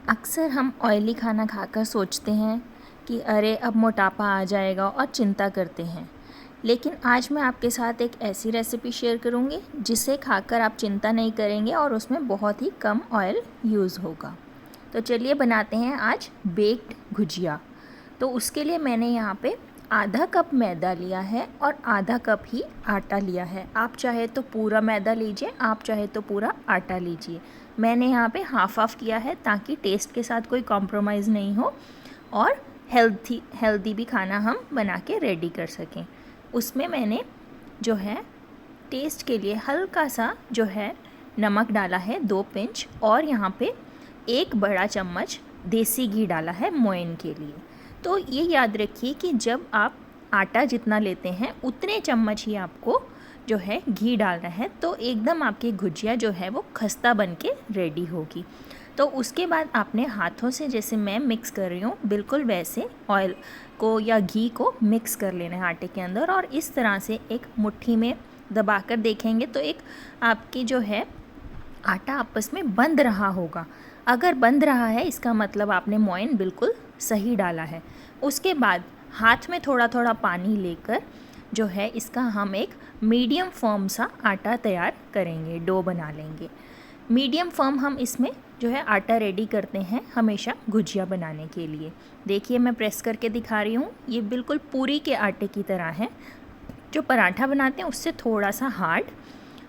अक्सर हम ऑयली खाना खाकर सोचते हैं कि अरे अब मोटापा आ जाएगा और चिंता करते हैं। लेकिन आज मैं आपके साथ एक ऐसी रेसिपी शेयर करूंगी जिसे खाकर आप चिंता नहीं करेंगे और उसमें बहुत ही कम ऑयल यूज़ होगा। तो चलिए बनाते हैं आज बेक्ड गुजिया। तो उसके लिए मैंने यहाँ पे आधा कप मैदा लिया है और आधा कप ही आटा लिया है। आप चाहे तो पूरा मैदा लीजिए, आप चाहे तो पूरा आटा लीजिए। मैंने यहाँ पे हाफ हाफ किया है ताकि टेस्ट के साथ कोई कॉम्प्रोमाइज़ नहीं हो और हेल्दी भी खाना हम बना के रेडी कर सकें। उसमें मैंने जो है टेस्ट के लिए हल्का सा जो है नमक डाला है 2 पिंच, और यहाँ पे 1 बड़ा चम्मच देसी घी डाला है मोयन के लिए। तो ये याद रखिए कि जब आप आटा जितना लेते हैं उतने चम्मच ही आपको जो है घी डालना है, तो एकदम आपकी गुजिया जो है वो खस्ता बन के रेडी होगी। तो उसके बाद आपने हाथों से, जैसे मैं मिक्स कर रही हूँ, बिल्कुल वैसे ऑयल को या घी को मिक्स कर लेना है आटे के अंदर, और इस तरह से एक मुट्ठी में दबाकर देखेंगे तो एक आपकी जो है आटा आपस में बंध रहा होगा। अगर बंध रहा है इसका मतलब आपने मोयन बिल्कुल सही डाला है। उसके बाद हाथ में थोड़ा थोड़ा पानी लेकर जो है इसका हम एक मीडियम फर्म सा आटा तैयार करेंगे, डो बना लेंगे। मीडियम फर्म हम इसमें जो है आटा रेडी करते हैं हमेशा गुजिया बनाने के लिए। देखिए मैं प्रेस करके दिखा रही हूँ, ये बिल्कुल पूरी के आटे की तरह है। जो पराठा बनाते हैं उससे थोड़ा सा हार्ड,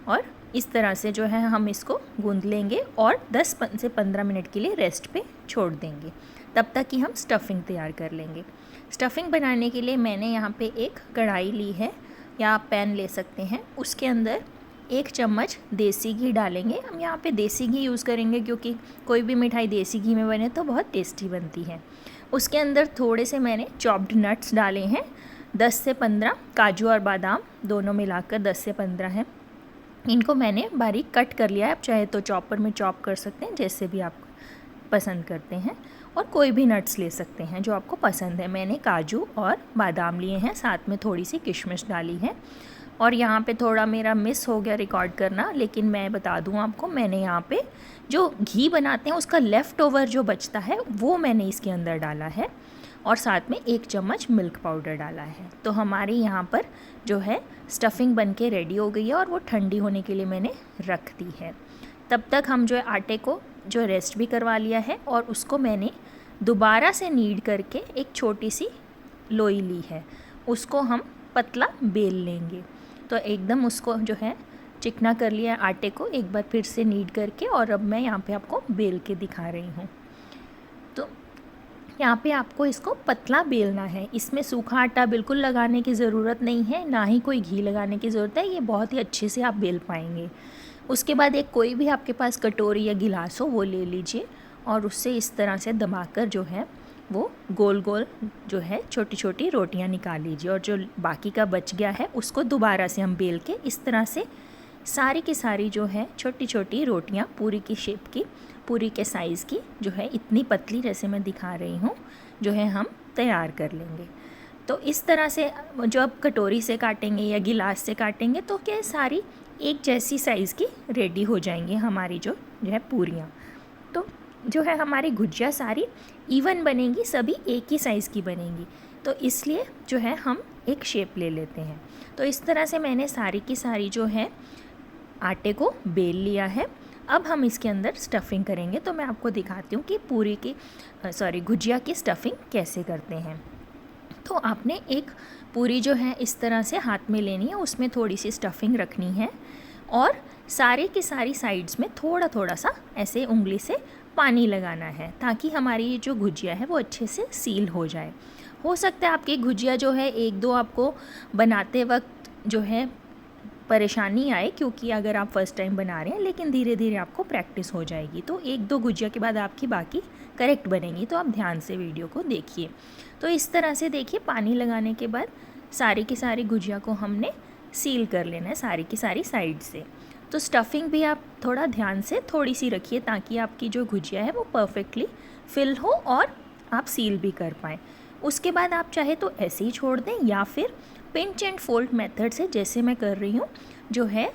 और इस तरह से जो है हम इसको गूंद लेंगे और 10 से 15 मिनट के लिए रेस्ट पे छोड़ देंगे। तब तक कि हम स्टफिंग तैयार कर लेंगे। स्टफिंग बनाने के लिए मैंने यहाँ पे एक कढ़ाई ली है, या आप पैन ले सकते हैं। उसके अंदर 1 चम्मच देसी घी डालेंगे। हम यहाँ पे देसी घी यूज़ करेंगे क्योंकि कोई भी मिठाई देसी घी में बने तो बहुत टेस्टी बनती है। उसके अंदर थोड़े से मैंने चॉप्ड नट्स डाले हैं, 10 से 15 काजू और बादाम दोनों मिलाकर 10 से 15 हैं। इनको मैंने बारीक कट कर लिया है। आप चाहे तो चॉपर में चॉप कर सकते हैं, जैसे भी आप पसंद करते हैं, और कोई भी नट्स ले सकते हैं जो आपको पसंद है। मैंने काजू और बादाम लिए हैं, साथ में थोड़ी सी किशमिश डाली है। और यहाँ पे थोड़ा मेरा मिस हो गया रिकॉर्ड करना, लेकिन मैं बता दूँ आपको, मैंने यहाँ पे जो घी बनाते हैं उसका लेफ़्ट ओवर जो बचता है वो मैंने इसके अंदर डाला है, और साथ में 1 चम्मच मिल्क पाउडर डाला है। तो हमारी यहाँ पर जो है स्टफिंग बन के रेडी हो गई है, और वो ठंडी होने के लिए मैंने रख दी है। तब तक हम जो है आटे को जो रेस्ट भी करवा लिया है, और उसको मैंने दोबारा से नीड करके एक छोटी सी लोई ली है, उसको हम पतला बेल लेंगे। तो एकदम उसको जो है चिकना कर लिया आटे को एक बार फिर से नीड करके, और अब मैं यहाँ पे आपको बेल के दिखा रही हूँ। तो यहाँ पे आपको इसको पतला बेलना है। इसमें सूखा आटा बिल्कुल लगाने की ज़रूरत नहीं है, ना ही कोई घी लगाने की ज़रूरत है। ये बहुत ही अच्छे से आप बेल पाएंगे। उसके बाद एक कोई भी आपके पास कटोरी या गिलास हो वो ले लीजिए, और उससे इस तरह से दबाकर जो है वो गोल गोल जो है छोटी छोटी रोटियां निकाल लीजिए, और जो बाकी का बच गया है उसको दोबारा से हम बेल के इस तरह से सारी की सारी जो है छोटी छोटी रोटियां पूरी की शेप की, पूरी के साइज़ की जो है, इतनी पतली जैसे मैं दिखा रही हूँ, जो है हम तैयार कर लेंगे। तो इस तरह से जो आप कटोरी से काटेंगे या गिलास से काटेंगे तो क्या सारी एक जैसी साइज़ की रेडी हो जाएंगी हमारी जो है पूरियाँ। तो जो है हमारी गुजिया सारी इवन बनेंगी, सभी एक ही साइज़ की बनेंगी। तो इसलिए जो है हम एक शेप ले लेते हैं। तो इस तरह से मैंने सारी की सारी जो है आटे को बेल लिया है। अब हम इसके अंदर स्टफिंग करेंगे। तो मैं आपको दिखाती हूँ कि गुजिया की स्टफिंग कैसे करते हैं। तो आपने एक पूरी जो है इस तरह से हाथ में लेनी है, उसमें थोड़ी सी स्टफिंग रखनी है, और सारे की सारी साइड्स में थोड़ा थोड़ा सा ऐसे उंगली से पानी लगाना है, ताकि हमारी ये जो गुजिया है वो अच्छे से सील हो जाए। हो सकता है आपकी गुजिया जो है 1-2 आपको बनाते वक्त जो है परेशानी आए, क्योंकि अगर आप फर्स्ट टाइम बना रहे हैं, लेकिन धीरे धीरे आपको प्रैक्टिस हो जाएगी। तो 1-2 गुजिया के बाद आपकी बाकी करेक्ट बनेंगी। तो आप ध्यान से वीडियो को देखिए। तो इस तरह से देखिए, पानी लगाने के बाद सारी की सारी गुजिया को हमने सील कर लेना है सारी की सारी साइड से। तो स्टफिंग भी आप थोड़ा ध्यान से थोड़ी सी रखिए, ताकि आपकी जो गुजिया है वो परफेक्टली फिल हो और आप सील भी कर पाएँ। उसके बाद आप चाहे तो ऐसे ही छोड़ दें, या फिर पिंच एंड फोल्ड मेथड से, जैसे मैं कर रही हूँ, जो है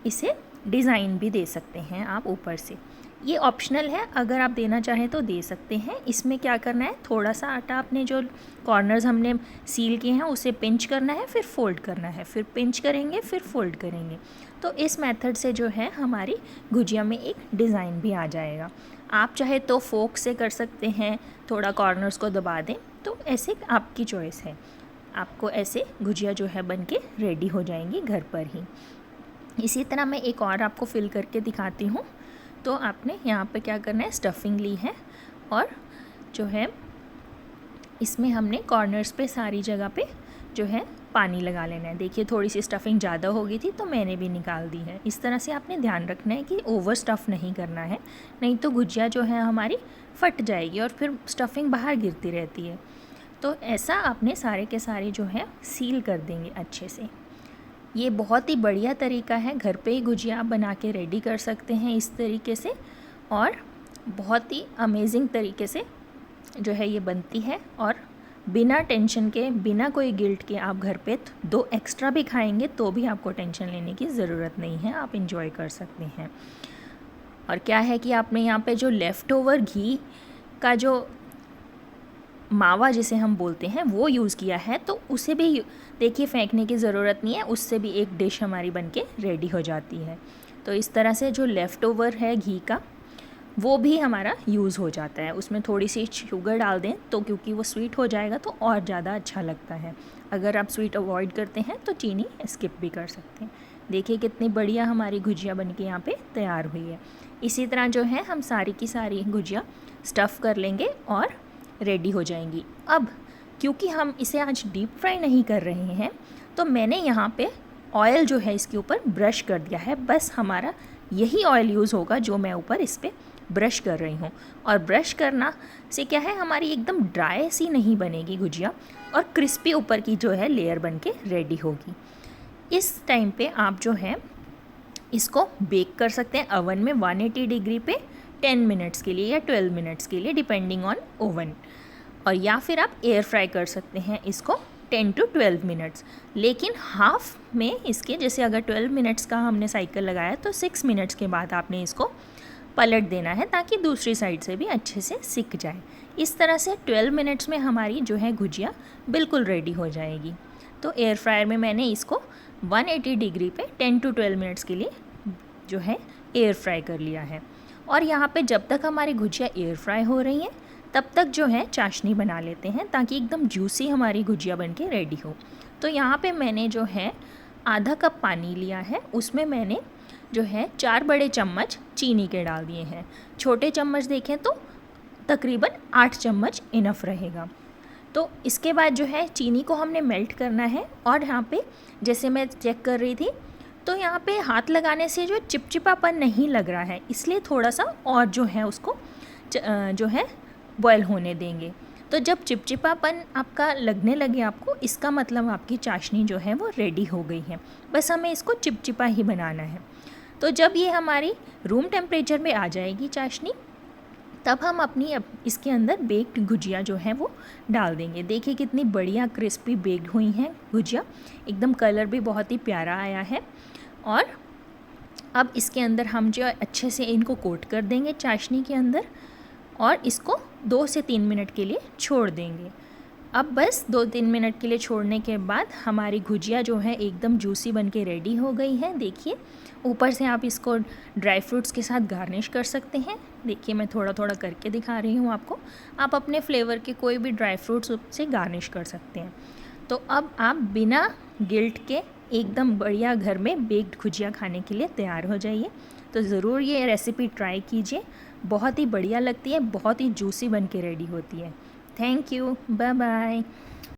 इसे डिज़ाइन भी दे सकते हैं आप ऊपर से। ये ऑप्शनल है, अगर आप देना चाहें तो दे सकते हैं। इसमें क्या करना है, थोड़ा सा आटा अपने जो कॉर्नर्स हमने सील किए हैं उसे पिंच करना है, फिर फोल्ड करना है, फिर पिंच करेंगे, फिर फोल्ड करेंगे। तो इस मेथड से जो है हमारी गुजिया में एक डिज़ाइन भी आ जाएगा। आप चाहे तो फोक से कर सकते हैं, थोड़ा कॉर्नर्स को दबा दें, तो ऐसे आपकी चॉइस है। आपको ऐसे गुजिया जो है बन के रेडी हो जाएंगी घर पर ही। इसी तरह मैं एक और आपको फिल करके दिखाती हूँ। तो आपने यहाँ पे क्या करना है, स्टफिंग ली है और जो है इसमें हमने कॉर्नर्स पे सारी जगह पे जो है पानी लगा लेना है। देखिए थोड़ी सी स्टफिंग ज़्यादा हो गई थी तो मैंने भी निकाल दी है। इस तरह से आपने ध्यान रखना है कि ओवर स्टफ़ नहीं करना है, नहीं तो गुजिया जो है हमारी फट जाएगी और फिर स्टफिंग बाहर गिरती रहती है। तो ऐसा आपने सारे के सारे जो है सील कर देंगे अच्छे से। ये बहुत ही बढ़िया तरीका है, घर पे ही गुजिया आप बना के रेडी कर सकते हैं इस तरीके से, और बहुत ही अमेजिंग तरीके से जो है ये बनती है। और बिना टेंशन के, बिना कोई गिल्ट के आप घर पे 2 एक्स्ट्रा भी खाएंगे तो भी आपको टेंशन लेने की ज़रूरत नहीं है, आप इंजॉय कर सकते हैं। और क्या है कि आपने यहाँ पे जो लेफ़्ट ओवर घी का जो मावा जिसे हम बोलते हैं वो यूज़ किया है, तो उसे भी देखिए फेंकने की ज़रूरत नहीं है, उससे भी एक डिश हमारी बनके रेडी हो जाती है। तो इस तरह से जो लेफ़्ट ओवर है घी का वो भी हमारा यूज़ हो जाता है। उसमें थोड़ी सी शुगर डाल दें तो क्योंकि वो स्वीट हो जाएगा तो और ज़्यादा अच्छा लगता है। अगर आप स्वीट अवॉइड करते हैं तो चीनी स्किप भी कर सकते हैं। देखिए कितनी बढ़िया हमारी गुजिया बनके यहाँ पे तैयार हुई है। इसी तरह जो है हम सारी की सारी गुजिया स्टफ़ कर लेंगे और रेडी हो जाएंगी। अब क्योंकि हम इसे आज डीप फ्राई नहीं कर रहे हैं तो मैंने यहाँ पे ऑयल जो है इसके ऊपर ब्रश कर दिया है। बस हमारा यही ऑयल यूज़ होगा जो मैं ऊपर इस पर ब्रश कर रही हूँ। और ब्रश करना से क्या है, हमारी एकदम ड्राई सी नहीं बनेगी गुजिया और क्रिस्पी ऊपर की जो है लेयर बन के रेडी होगी। इस टाइम पे आप जो है इसको बेक कर सकते हैं अवन में 180 डिग्री पे 10 मिनट्स के लिए या 12 मिनट्स के लिए डिपेंडिंग ऑन ओवन। और या फिर आप एयर फ्राई कर सकते हैं इसको 10 to 12 मिनट्स। लेकिन हाफ में इसके, जैसे अगर 12 मिनट्स का हमने साइकिल लगाया तो 6 मिनट्स के बाद आपने इसको पलट देना है ताकि दूसरी साइड से भी अच्छे से सिक जाए। इस तरह से 12 मिनट्स में हमारी जो है गुजिया बिल्कुल रेडी हो जाएगी। तो एयर फ्रायर में मैंने इसको 180 डिग्री पे 10 to 12 मिनट्स के लिए जो है एयर फ्राई कर लिया है। और यहाँ पे जब तक हमारी गुजिया एयर फ्राई हो रही है तब तक जो है चाशनी बना लेते हैं ताकि एकदम जूसी हमारी गुजिया बन के रेडी हो। तो यहाँ पे मैंने जो है आधा कप पानी लिया है, उसमें मैंने जो है 4 बड़े चम्मच चीनी के डाल दिए हैं। छोटे चम्मच देखें तो तकरीबन 8 चम्मच इनफ रहेगा। तो इसके बाद जो है चीनी को हमने मेल्ट करना है। और यहाँ पे जैसे मैं चेक कर रही थी तो यहाँ पे हाथ लगाने से जो चिपचिपापन नहीं लग रहा है, इसलिए थोड़ा सा और जो है उसको जो है बॉयल होने देंगे। तो जब चिपचिपापन आपका लगने लगे आपको, इसका मतलब आपकी चाशनी जो है वो रेडी हो गई है। बस हमें इसको चिपचिपा ही बनाना है। तो जब ये हमारी रूम टेम्परेचर में आ जाएगी चाशनी, तब हम अपनी इसके अंदर बेक्ड गुजिया जो है वो डाल देंगे। देखिए कितनी बढ़िया क्रिस्पी बेक्ड हुई हैं गुजिया, एकदम कलर भी बहुत ही प्यारा आया है। और अब इसके अंदर हम जो अच्छे से इनको कोट कर देंगे चाशनी के अंदर और इसको 2 से 3 मिनट के लिए छोड़ देंगे। अब बस 2-3 मिनट के लिए छोड़ने के बाद हमारी गुजिया जो है एकदम जूसी बन के रेडी हो गई है। देखिए ऊपर से आप इसको ड्राई फ्रूट्स के साथ गार्निश कर सकते हैं। देखिए मैं थोड़ा थोड़ा करके दिखा रही हूँ आपको। आप अपने फ्लेवर के कोई भी ड्राई फ्रूट्स से गार्निश कर सकते हैं। तो अब आप बिना गिल्ट के एकदम बढ़िया घर में बेक्ड गुजिया खाने के लिए तैयार हो जाइए। तो ज़रूर ये रेसिपी ट्राई कीजिए, बहुत ही बढ़िया लगती है, बहुत ही जूसी बन के रेडी होती है। Thank you, bye bye.